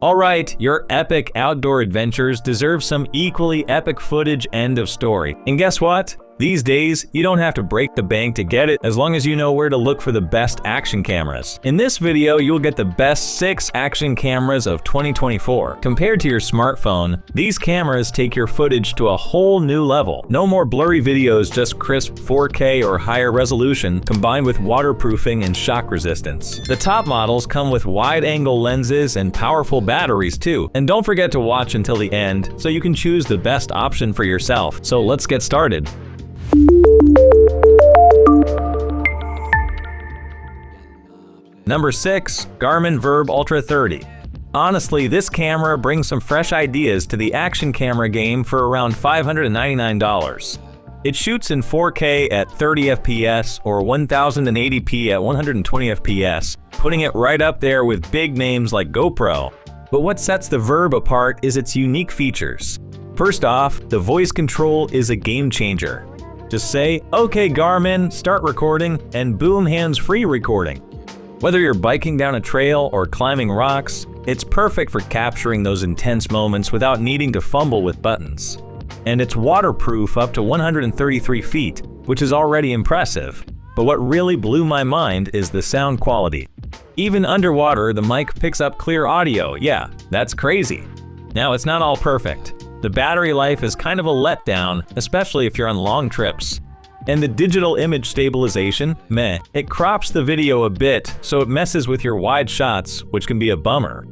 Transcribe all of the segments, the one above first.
Alright, your epic outdoor adventures deserve some equally epic footage, end of story. And guess what? These days, you don't have to break the bank to get it as long as you know where to look for the best action cameras. In this video, you'll get the best 6 action cameras of 2024. Compared to your smartphone, these cameras take your footage to a whole new level. No more blurry videos, just crisp 4K or higher resolution combined with waterproofing and shock resistance. The top models come with wide-angle lenses and powerful batteries too. And don't forget to watch until the end so you can choose the best option for yourself. So let's get started. Number 6. Garmin Virb Ultra 30. Honestly, this camera brings some fresh ideas to the action camera game for around $599. It shoots in 4K at 30 FPS or 1080p at 120 FPS, putting it right up there with big names like GoPro. But what sets the Virb apart is its unique features. First off, the voice control is a game changer. Just say, "Okay Garmin, start recording," and boom, hands-free recording. Whether you're biking down a trail or climbing rocks, it's perfect for capturing those intense moments without needing to fumble with buttons. And it's waterproof up to 133 feet, which is already impressive. But what really blew my mind is the sound quality. Even underwater, the mic picks up clear audio. Yeah, that's crazy. Now, it's not all perfect. The battery life is kind of a letdown, especially if you're on long trips. And the digital image stabilization, meh. It crops the video a bit, so it messes with your wide shots, which can be a bummer.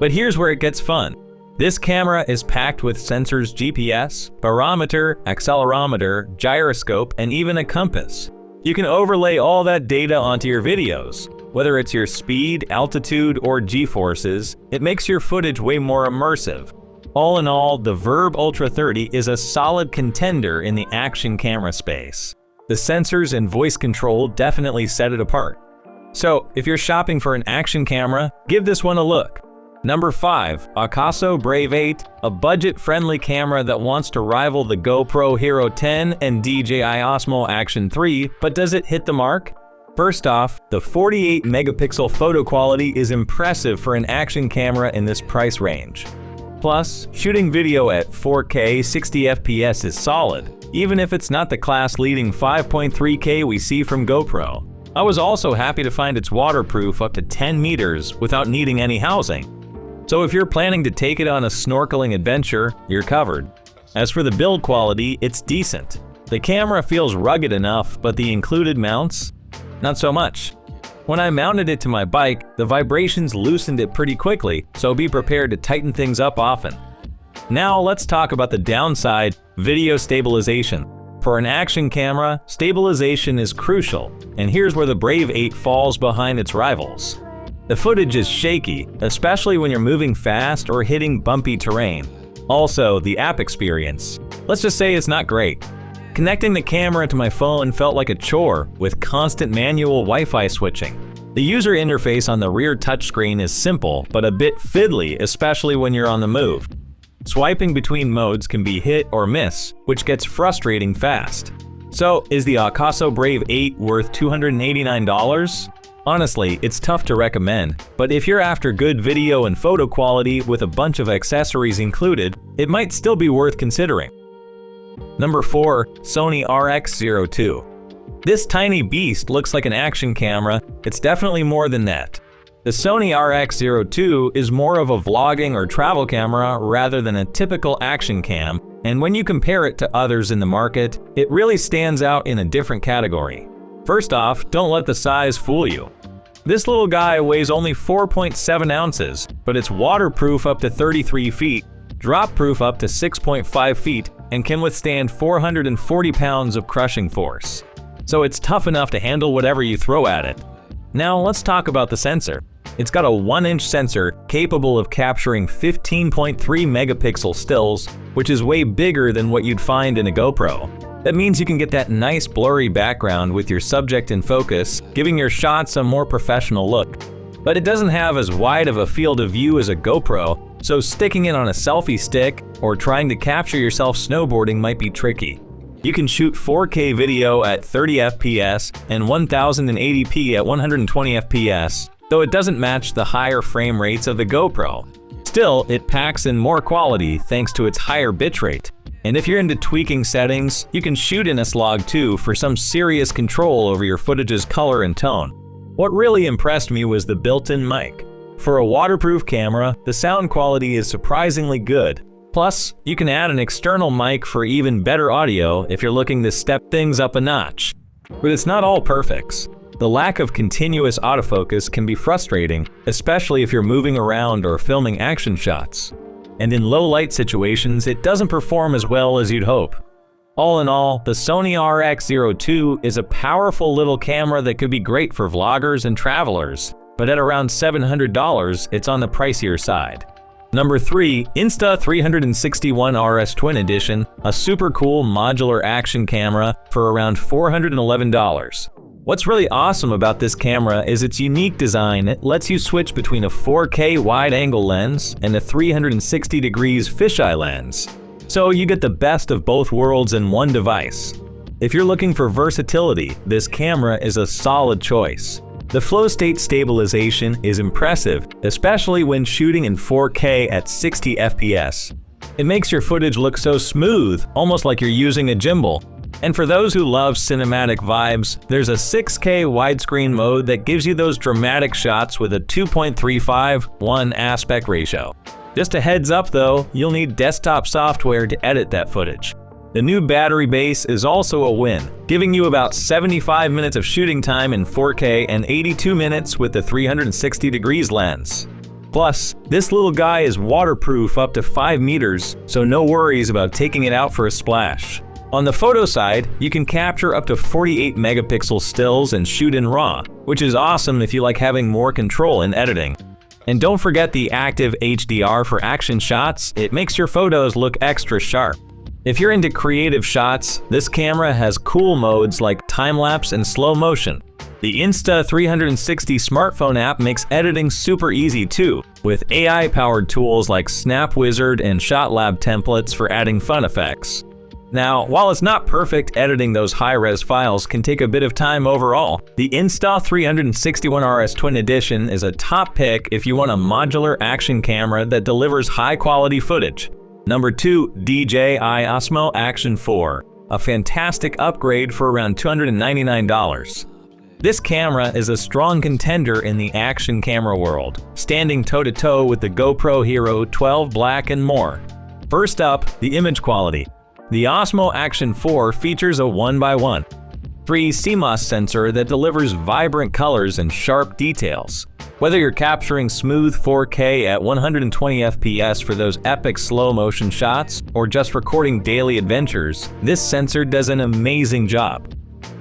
But here's where it gets fun. This camera is packed with sensors: GPS, barometer, accelerometer, gyroscope, and even a compass. You can overlay all that data onto your videos. Whether it's your speed, altitude, or G-forces, it makes your footage way more immersive. All in all, the Virb Ultra 30 is a solid contender in the action camera space. The sensors and voice control definitely set it apart. So, if you're shopping for an action camera, give this one a look. Number 5. AKASO Brave 8, a budget-friendly camera that wants to rival the GoPro Hero 10 and DJI Osmo Action 3, but does it hit the mark? First off, the 48 megapixel photo quality is impressive for an action camera in this price range. Plus, shooting video at 4K 60 FPS is solid, even if it's not the class-leading 5.3K we see from GoPro. I was also happy to find it's waterproof up to 10 meters without needing any housing. So if you're planning to take it on a snorkeling adventure, you're covered. As for the build quality, it's decent. The camera feels rugged enough, but the included mounts? Not so much. When I mounted it to my bike, the vibrations loosened it pretty quickly, so be prepared to tighten things up often. Now let's talk about the downside: video stabilization. For an action camera, stabilization is crucial, and here's where the Brave 8 falls behind its rivals. The footage is shaky, especially when you're moving fast or hitting bumpy terrain. Also, the app experience. Let's just say it's not great. Connecting the camera to my phone felt like a chore, with constant manual Wi-Fi switching. The user interface on the rear touchscreen is simple, but a bit fiddly, especially when you're on the move. Swiping between modes can be hit or miss, which gets frustrating fast. So, is the AKASO Brave 8 worth $289? Honestly, it's tough to recommend, but if you're after good video and photo quality with a bunch of accessories included, it might still be worth considering. Number 4. Sony RX02. This tiny beast looks like an action camera. It's definitely more than that. The Sony RX02 is more of a vlogging or travel camera rather than a typical action cam, and when you compare it to others in the market, it really stands out in a different category. First off, don't let the size fool you. This little guy weighs only 4.7 ounces, but it's waterproof up to 33 feet, drop-proof up to 6.5 feet, and can withstand 440 pounds of crushing force. So it's tough enough to handle whatever you throw at it. Now let's talk about the sensor. It's got a 1-inch sensor capable of capturing 15.3 megapixel stills, which is way bigger than what you'd find in a GoPro. That means you can get that nice blurry background with your subject in focus, giving your shots a more professional look. But it doesn't have as wide of a field of view as a GoPro, so sticking it on a selfie stick or trying to capture yourself snowboarding might be tricky. You can shoot 4K video at 30 FPS and 1080p at 120 FPS, though it doesn't match the higher frame rates of the GoPro. Still, it packs in more quality thanks to its higher bitrate. And if you're into tweaking settings, you can shoot in S-Log 2 for some serious control over your footage's color and tone. What really impressed me was the built-in mic. For a waterproof camera, the sound quality is surprisingly good. Plus, you can add an external mic for even better audio if you're looking to step things up a notch. But it's not all perfects. The lack of continuous autofocus can be frustrating, especially if you're moving around or filming action shots. And in low light situations, it doesn't perform as well as you'd hope. All in all, the Sony RX02 is a powerful little camera that could be great for vloggers and travelers, but at around $700, it's on the pricier side. Number 3, Insta361RS Twin Edition, a super cool modular action camera for around $411. What's really awesome about this camera is its unique design. It lets you switch between a 4K wide-angle lens and a 360 degrees fisheye lens. So you get the best of both worlds in one device. If you're looking for versatility, this camera is a solid choice. The flow state stabilization is impressive, especially when shooting in 4K at 60 FPS. It makes your footage look so smooth, almost like you're using a gimbal. And for those who love cinematic vibes, there's a 6K widescreen mode that gives you those dramatic shots with a 2.35:1 aspect ratio. Just a heads up though, you'll need desktop software to edit that footage. The new battery base is also a win, giving you about 75 minutes of shooting time in 4K and 82 minutes with the 360 degrees lens. Plus, this little guy is waterproof up to 5 meters, so no worries about taking it out for a splash. On the photo side, you can capture up to 48 megapixel stills and shoot in RAW, which is awesome if you like having more control in editing. And don't forget the active HDR for action shots. It makes your photos look extra sharp. If you're into creative shots, this camera has cool modes like time-lapse and slow motion. The Insta360 smartphone app makes editing super easy too, with AI-powered tools like Snap Wizard and ShotLab templates for adding fun effects. Now, while it's not perfect, editing those high-res files can take a bit of time overall. The Insta361RS Twin Edition is a top pick if you want a modular action camera that delivers high-quality footage. Number 2, DJI Osmo Action 4, a fantastic upgrade for around $299. This camera is a strong contender in the action camera world, standing toe-to-toe with the GoPro Hero 12 Black and more. First up, the image quality. The Osmo Action 4 features a 1x1 CMOS sensor that delivers vibrant colors and sharp details. Whether you're capturing smooth 4K at 120 FPS for those epic slow motion shots, or just recording daily adventures, this sensor does an amazing job.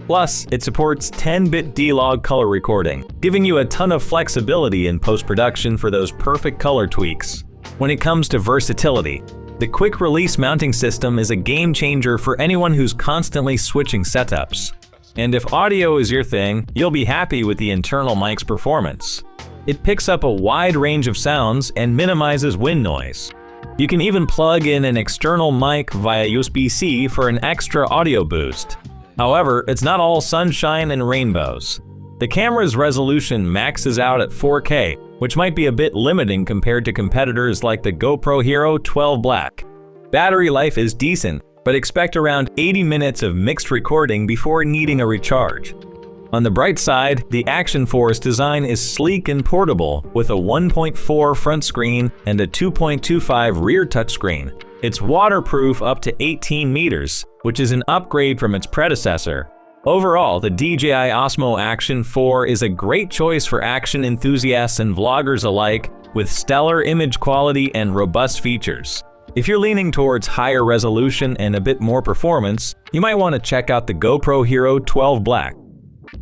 Plus, it supports 10-bit D-Log color recording, giving you a ton of flexibility in post-production for those perfect color tweaks. When it comes to versatility, the quick-release mounting system is a game-changer for anyone who's constantly switching setups. And if audio is your thing, you'll be happy with the internal mic's performance. It picks up a wide range of sounds and minimizes wind noise. You can even plug in an external mic via USB-C for an extra audio boost. However, it's not all sunshine and rainbows. The camera's resolution maxes out at 4K, which might be a bit limiting compared to competitors like the GoPro Hero 12 Black. Battery life is decent, but expect around 80 minutes of mixed recording before needing a recharge. On the bright side, the Action 4's design is sleek and portable, with a 1.4 front screen and a 2.25 rear touchscreen. It's waterproof up to 18 meters, which is an upgrade from its predecessor. Overall, the DJI Osmo Action 4 is a great choice for action enthusiasts and vloggers alike, with stellar image quality and robust features. If you're leaning towards higher resolution and a bit more performance, you might want to check out the GoPro Hero 12 Black.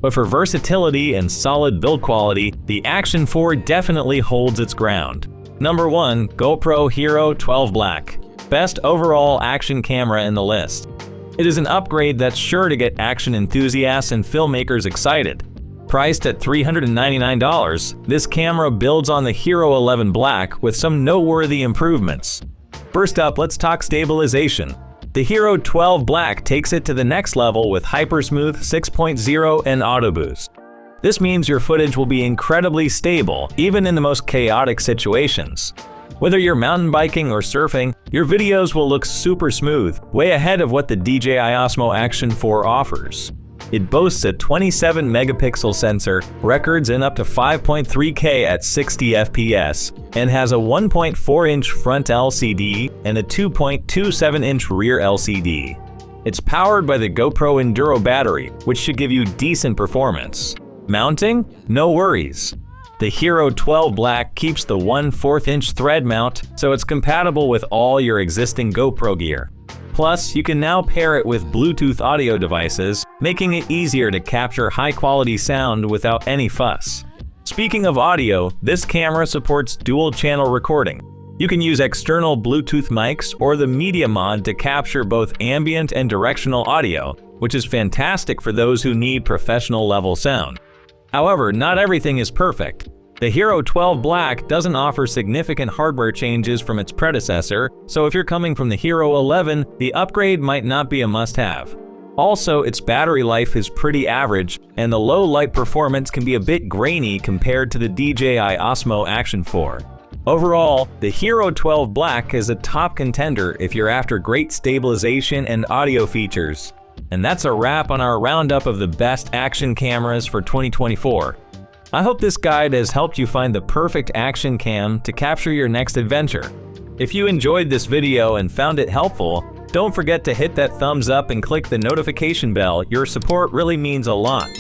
But for versatility and solid build quality, the Action 4 definitely holds its ground. Number 1, GoPro Hero 12 Black. Best overall action camera in the list. It is an upgrade that's sure to get action enthusiasts and filmmakers excited. Priced at $399, this camera builds on the Hero 11 Black with some noteworthy improvements. First up, let's talk stabilization. The Hero 12 Black takes it to the next level with Hypersmooth 6.0 and Auto Boost. This means your footage will be incredibly stable, even in the most chaotic situations. Whether you're mountain biking or surfing, your videos will look super smooth, way ahead of what the DJI Osmo Action 4 offers. It boasts a 27 megapixel sensor, records in up to 5.3K at 60 FPS, and has a 1.4-inch front LCD and a 2.27-inch rear LCD. It's powered by the GoPro Enduro battery, which should give you decent performance. Mounting? No worries. The Hero 12 Black keeps the 1/4-inch thread mount, so it's compatible with all your existing GoPro gear. Plus, you can now pair it with Bluetooth audio devices, making it easier to capture high-quality sound without any fuss. Speaking of audio, this camera supports dual-channel recording. You can use external Bluetooth mics or the Media Mod to capture both ambient and directional audio, which is fantastic for those who need professional-level sound. However, not everything is perfect. The Hero 12 Black doesn't offer significant hardware changes from its predecessor, so if you're coming from the Hero 11, the upgrade might not be a must-have. Also, its battery life is pretty average, and the low light performance can be a bit grainy compared to the DJI Osmo Action 4. Overall, the Hero 12 Black is a top contender if you're after great stabilization and audio features. And that's a wrap on our roundup of the best action cameras for 2024. I hope this guide has helped you find the perfect action cam to capture your next adventure. If you enjoyed this video and found it helpful, don't forget to hit that thumbs up and click the notification bell. Your support really means a lot.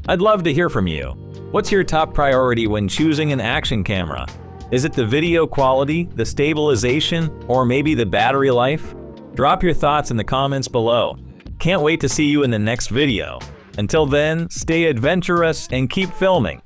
I'd love to hear from you. What's your top priority when choosing an action camera? Is it the video quality, the stabilization, or maybe the battery life? Drop your thoughts in the comments below. Can't wait to see you in the next video. Until then, stay adventurous and keep filming.